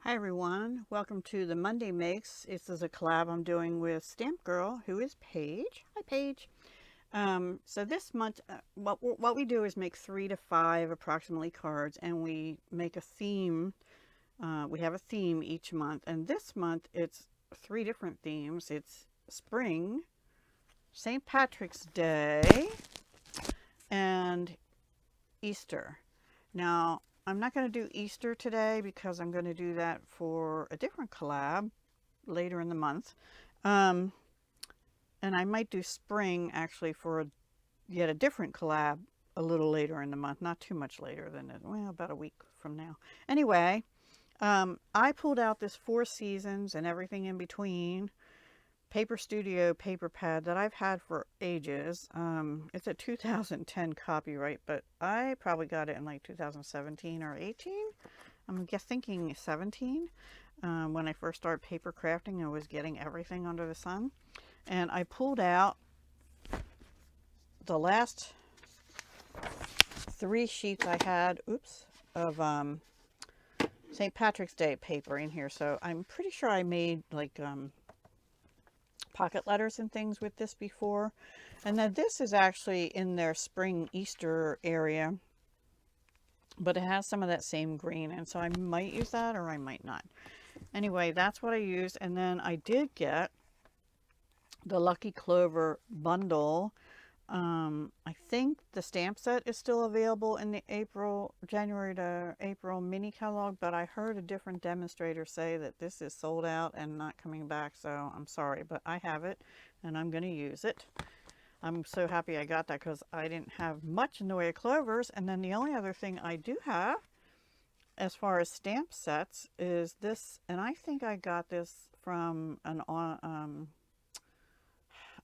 Hi everyone, welcome to the Monday Makes. This is a collab I'm doing with Stmpgrl, who is Paige. Hi Paige. So this month, what we do is make 3 to 5 approximately cards, and we make a theme. We have a theme each month, and this month it's 3 different themes. It's spring, St. Patrick's Day, and Easter. Now, I'm not going to do Easter today because I'm going to do that for a different collab later in the month. And I might do spring actually for yet a different collab a little later in the month. Not too much later than it. Well, about a week from now. Anyway, I pulled out this 4 Seasons and everything in between Paper Studio paper pad that I've had for ages. It's a 2010 copyright, but I probably got it in like 2017 or 18. I'm thinking 17. When I first started paper crafting, I was getting everything under the sun. And I pulled out the last 3 sheets I had, of St. Patrick's Day paper in here. So I'm pretty sure I made like pocket letters and things with this before. And then this is actually in their spring Easter area, but it has some of that same green, and so I might use that or I might not. Anyway, that's what I used. And then I did get the Lucky Clover bundle. I think the stamp set is still available in the January to April mini catalog, but I heard a different demonstrator say that this is sold out and not coming back, so I'm sorry, but I have it and I'm going to use it. I'm so happy I got that because I didn't have much in the way of clovers. And then the only other thing I do have as far as stamp sets is this, and I think I got this from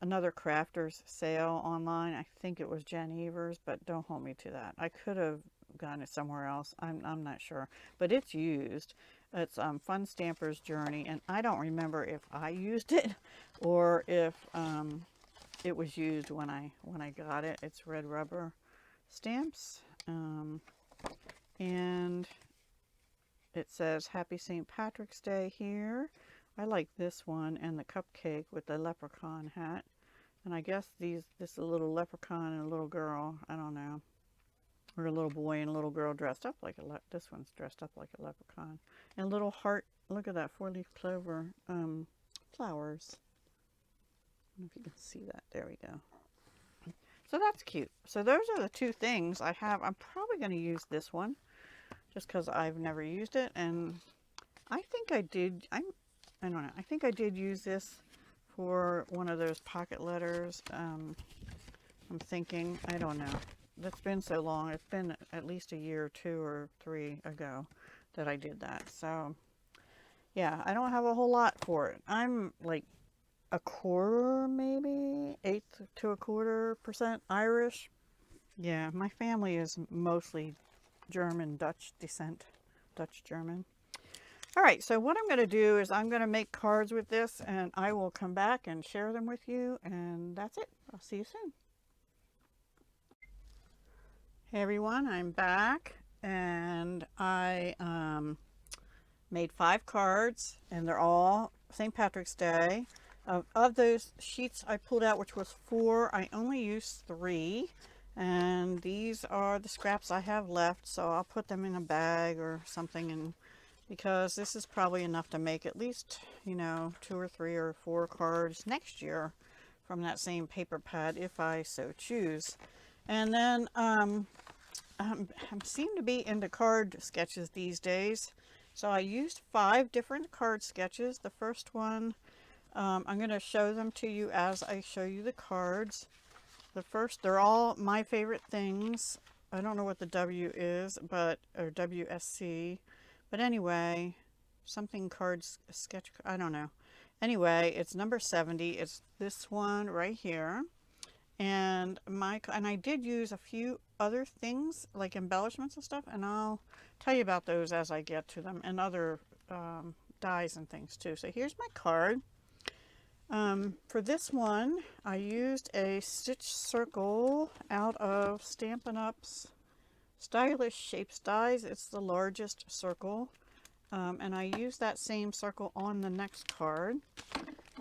another crafter's sale online. I think it was Jen Evers, but don't hold me to that. I could have gotten it somewhere else. I'm not sure, but it's used. It's Fun Stamper's Journey, and I don't remember if I used it or if it was used when I got it. It's red rubber stamps, and it says Happy St. Patrick's Day here. I like this one and the cupcake with the leprechaun hat. And I guess this is a little leprechaun and a little girl, I don't know, or a little boy and a little girl dressed up like this one's dressed up like a leprechaun. And a little heart, look at that 4-leaf clover flowers. I don't know if you can see that. There we go. So that's cute. So those are the 2 things I have. I'm probably going to use this one just because I've never used it. And I think I did, I don't know, I think I did use this for one of those pocket letters. I'm thinking, I don't know. It's been so long. It's been at least a year or 2 or 3 ago that I did that. So yeah, I don't have a whole lot for it. I'm like a quarter, maybe 1/8 to 1/4% Irish. Yeah, my family is mostly German, Dutch descent, Dutch German. All right, so what I'm going to do is I'm going to make cards with this, and I will come back and share them with you, and that's it. I'll see you soon. Hey everyone, I'm back, and I made 5 cards, and they're all St. Patrick's Day. Of those sheets I pulled out, which was 4, I only used 3, and these are the scraps I have left, so I'll put them in a bag or something, and because this is probably enough to make at least, you know, 2 or 3 or 4 cards next year from that same paper pad if I so choose. And then I seem to be into card sketches these days, so I used 5 different card sketches. The first one, I'm going to show them to you as I show you the cards. The first, they're all my favorite things. I don't know what the W is, but, or WSC. But anyway, something cards sketch, I don't know. Anyway, it's number 70. It's this one right here. And I did use a few other things like embellishments and stuff, and I'll tell you about those as I get to them, and other dies and things too. So here's my card. For this one, I used a stitch circle out of Stampin' Up's Stylish Shapes dies. It's the largest circle, and I used that same circle on the next card.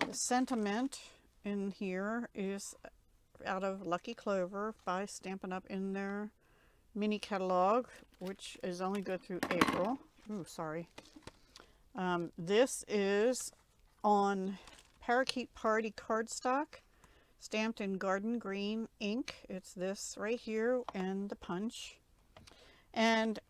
The sentiment in here is out of Lucky Clover by Stampin' Up! In their mini catalog, which is only good through April. Ooh, sorry. This is on Parakeet Party cardstock, stamped in garden green ink. It's this right here and the punch. And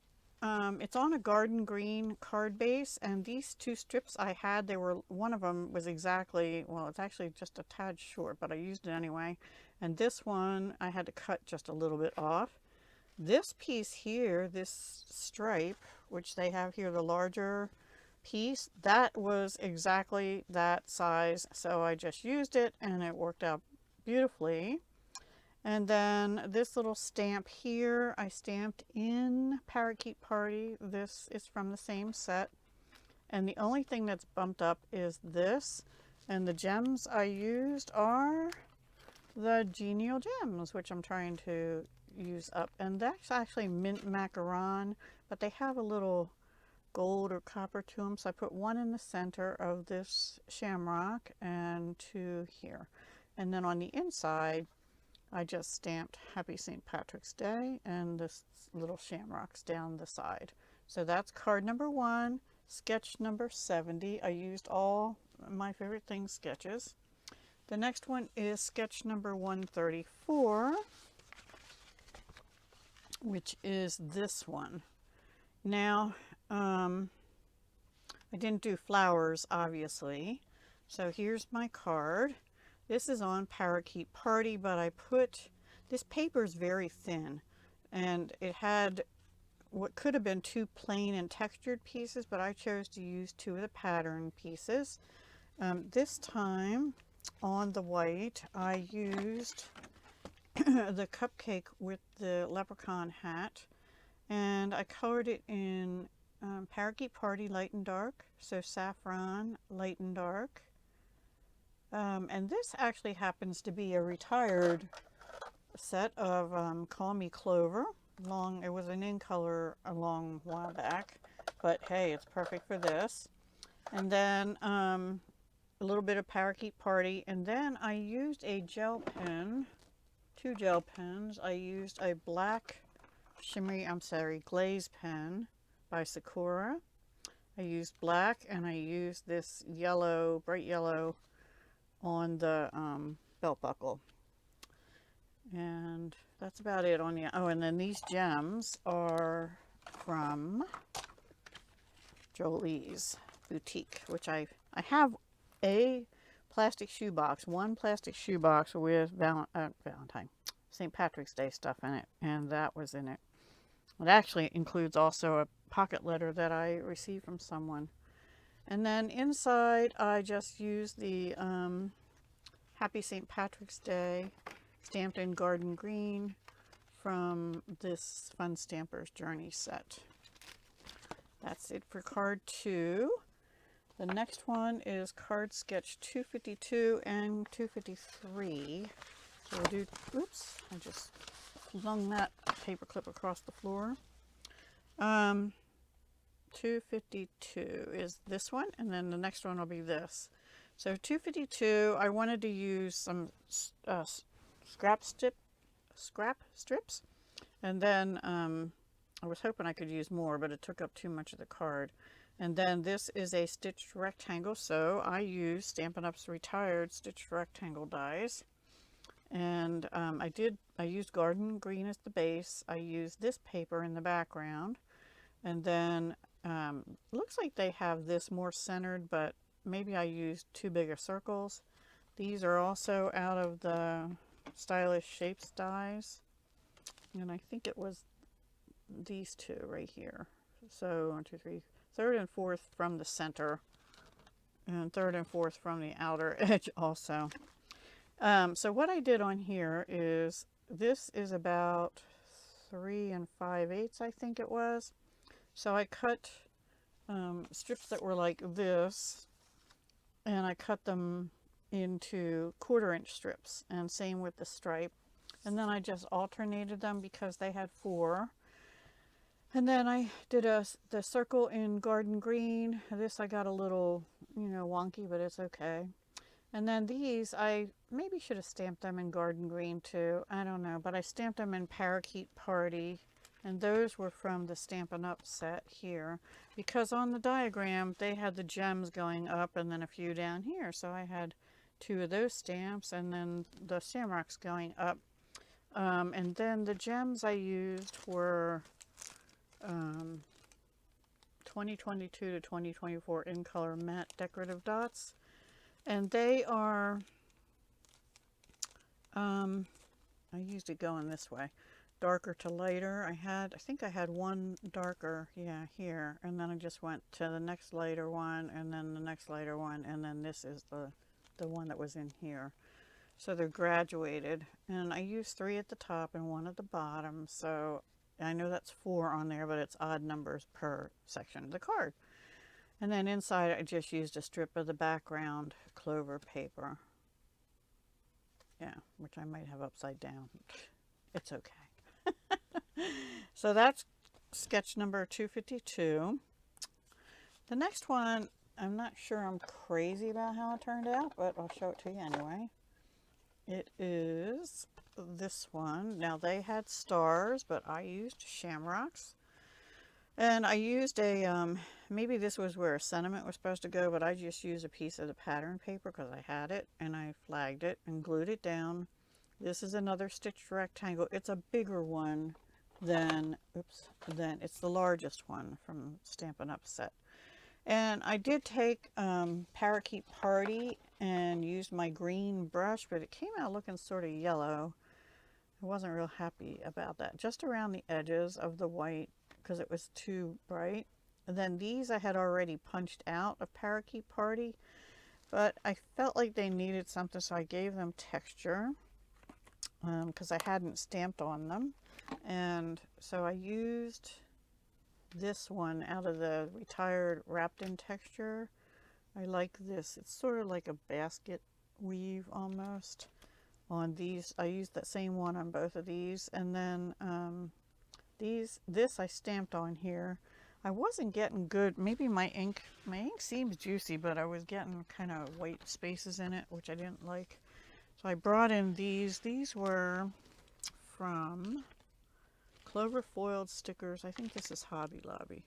it's on a garden green card base, and these two strips I had, one of them was exactly, well, it's actually just a tad short, but I used it anyway. And this one I had to cut just a little bit off. This piece here, this stripe, which they have here, the larger piece, that was exactly that size, so I just used it and it worked out beautifully. And then this little stamp here, I stamped in Parakeet Party. This is from the same set, and the only thing that's bumped up is this, and the gems I used are the Genial Gems, which I'm trying to use up, and that's actually mint macaron, but they have a little gold or copper to them, so I put one in the center of this shamrock and two here, and then on the inside I just stamped Happy St. Patrick's Day and this little shamrocks down the side. So that's card number 1, sketch number 70. I used all my favorite things sketches. The next one is sketch number 134, which is this one. Now, I didn't do flowers, obviously. So here's my card. This is on Parakeet Party, but I put, this paper is very thin, and it had what could have been 2 plain and textured pieces, but I chose to use 2 of the pattern pieces. This time on the white, I used the cupcake with the leprechaun hat, and I colored it in Parakeet Party Light and Dark, so saffron, light and dark. And this actually happens to be a retired set of Call Me Clover. It was an in color a long while back, but hey, it's perfect for this. And then a little bit of Parakeet Party, and then I used a gel pen, 2 gel pens. I used a black glaze pen by Sakura. I used black, and I used this yellow, bright yellow, on the belt buckle, and that's about it on the, oh, and then these gems are from Jolie's Boutique, which I have a plastic shoebox, 1 plastic shoebox with St. Patrick's Day stuff in it, and that was in it. It actually includes also a pocket letter that I received from someone. And then inside, I just used the Happy St. Patrick's Day stamped in garden green from this Fun Stampers Journey set. That's it for card 2. The next one is card sketch 252 and 253. So we'll do, oops, I just flung that paper clip across the floor. 252 is this one, and then the next one will be this. So 252, I wanted to use some scrap strips, and then I was hoping I could use more, but it took up too much of the card. And then this is a stitched rectangle, so I used Stampin' Up's retired stitched rectangle dies. And I used garden green as the base. I used this paper in the background, and then looks like they have this more centered, but maybe I used too big of circles. These are also out of the Stylish Shapes dies, and I think it was these 2 right here. So 1, 2, 3, 3rd and 4th from the center, and 3rd and 4th from the outer edge also. So what I did on here is, this is about 3 5/8, I think it was. So I cut strips that were like this, and I cut them into 1/4 inch strips, and same with the stripe. And then I just alternated them because they had 4. And then I did the circle in garden green. This I got a little, you know, wonky, but it's okay. And then these, I maybe should have stamped them in garden green too. I don't know, but I stamped them in Parakeet Party. And those were from the Stampin' Up set here. Because on the diagram, they had the gems going up and then a few down here. So I had two of those stamps and then the shamrocks going up. And then the gems I used were 2022 to 2024 in color matte decorative dots. And they are, I used it going this way, darker to lighter. I think I had one darker, yeah, here, and then I just went to the next lighter one, and then the next lighter one, and then this is the one that was in here. So they're graduated, and I used 3 at the top and 1 at the bottom, so I know that's 4 on there, but it's odd numbers per section of the card. And then inside I just used a strip of the background clover paper. Yeah, which I might have upside down. It's okay. So that's sketch number 252. The next one, I'm not sure I'm crazy about how it turned out, but I'll show it to you anyway. It is this one. Now they had stars, but I used shamrocks. And I used a, maybe this was where a sentiment was supposed to go, but I just used a piece of the pattern paper because I had it, and I flagged it and glued it down. This is another stitched rectangle. It's a bigger one than, it's the largest one from Stampin' Up set. And I did take Parakeet Party and used my green brush, but it came out looking sort of yellow. I wasn't real happy about that. Just around the edges of the white, because it was too bright. And then these I had already punched out of Parakeet Party, but I felt like they needed something, so I gave them texture because I hadn't stamped on them. And so I used this one out of the retired wrapped in texture. I like this. It's sort of like a basket weave almost. On these, I used that same one on both of these, and then this I stamped on here. I wasn't getting good, maybe my ink seems juicy, but I was getting kind of white spaces in it, which I didn't like. So I brought in these. These were from Clover Foiled Stickers. I think this is Hobby Lobby.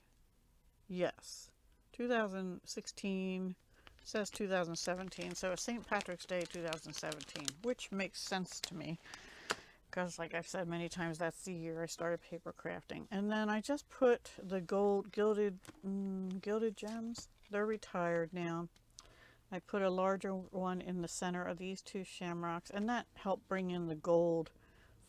Yes, 2016. Says 2017, so it's St. Patrick's Day 2017, which makes sense to me because, like I've said many times, that's the year I started paper crafting. And then I just put the gold gilded gems. They're retired now. I put a larger one in the center of these 2 shamrocks, and that helped bring in the gold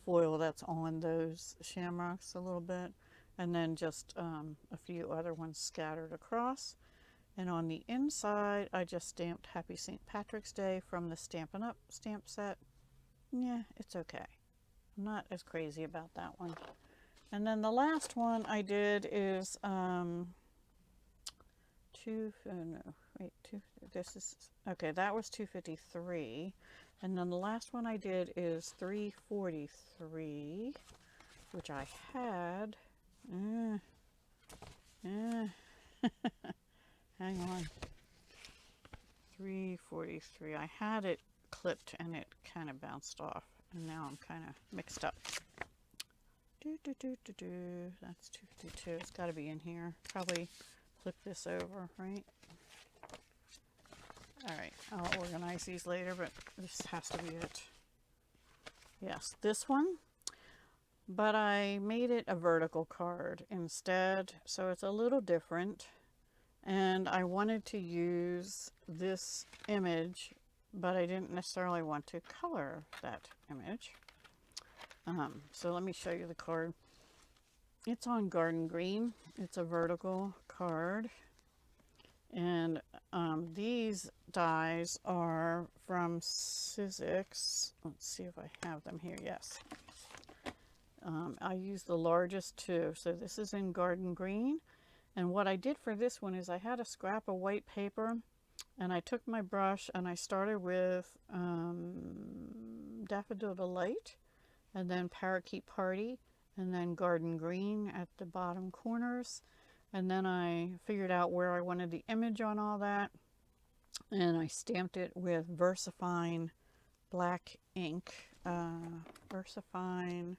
foil that's on those shamrocks a little bit, and then just a few other ones scattered across. And on the inside, I just stamped Happy St. Patrick's Day from the Stampin' Up stamp set. Yeah, it's okay. I'm not as crazy about that one. And then the last one I did is that was 253. And then the last one I did is 343, which I had. Hang on. 343. I had it clipped and it kind of bounced off. And now I'm kind of mixed up. That's 252. It's got to be in here. Probably flip this over, right? Alright, I'll organize these later, but this has to be it. Yes, this one. But I made it a vertical card instead, so it's a little different. And I wanted to use this image, but I didn't necessarily want to color that image. So let me show you the card. It's on garden green. It's a vertical card. And these dies are from Sizzix. Let's see if I have them here. Yes. I use the largest 2. So this is in garden green. And what I did for this one is I had a scrap of white paper, and I took my brush and I started with Daffodil Delight, and then Parakeet Party, and then garden green at the bottom corners. And then I figured out where I wanted the image on all that, and I stamped it with VersaFine black ink, VersaFine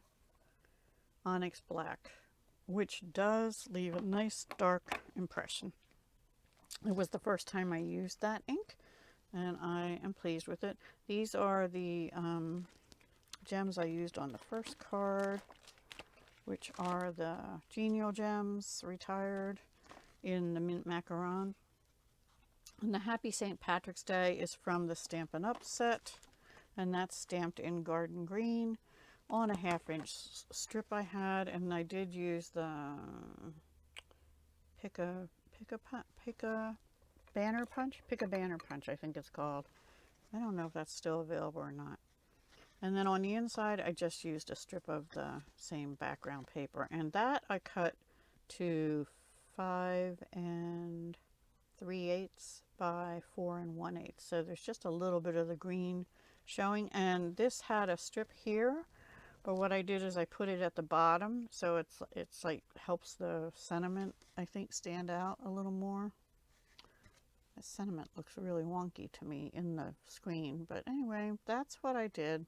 Onyx Black, which does leave a nice dark impression. It was the first time I used that ink, and I am pleased with it. These are the gems I used on the first card, which are the Genial Gems Retired in the Mint Macaron. And the Happy St. Patrick's Day is from the Stampin' Up set, and that's stamped in Garden Green on a 1/2-inch strip I had, and I did use the Pick a Banner Punch, I think it's called. I don't know if that's still available or not. And then on the inside, I just used a strip of the same background paper, and that I cut to 5 3/8 by 4 1/8. So there's just a little bit of the green showing, and this had a strip here, but what I did is I put it at the bottom, so it's like helps the sentiment, I think, stand out a little more. The sentiment looks really wonky to me in the screen, but anyway, that's what I did.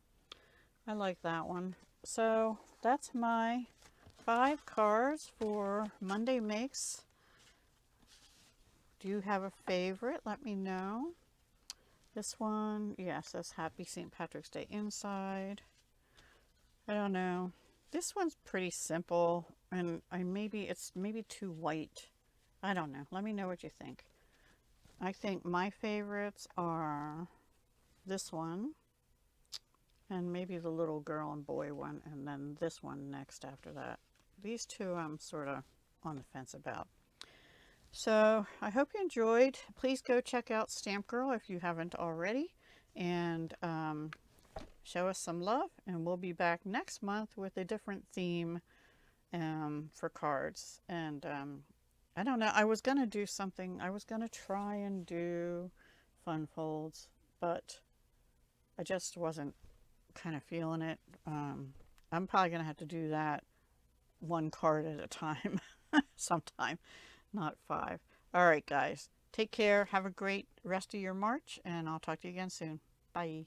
I like that one. So that's my 5 cards for Monday Makes. Do you have a favorite? Let me know. This one, yes, says Happy St. Patrick's Day inside. I don't know. This one's pretty simple, and it's maybe too white. I don't know. Let me know what you think. I think my favorites are this one, and maybe the little girl and boy one, and then this one next after that. These two I'm sort of on the fence about. So I hope you enjoyed. Please go check out Stmpgrl if you haven't already, and show us some love, and we'll be back next month with a different theme for cards. And I don't know, I was going to do something. I was going to try and do fun folds, but I just wasn't kind of feeling it. I'm probably going to have to do that 1 card at a time sometime, not 5. All right, guys, take care. Have a great rest of your March, and I'll talk to you again soon. Bye.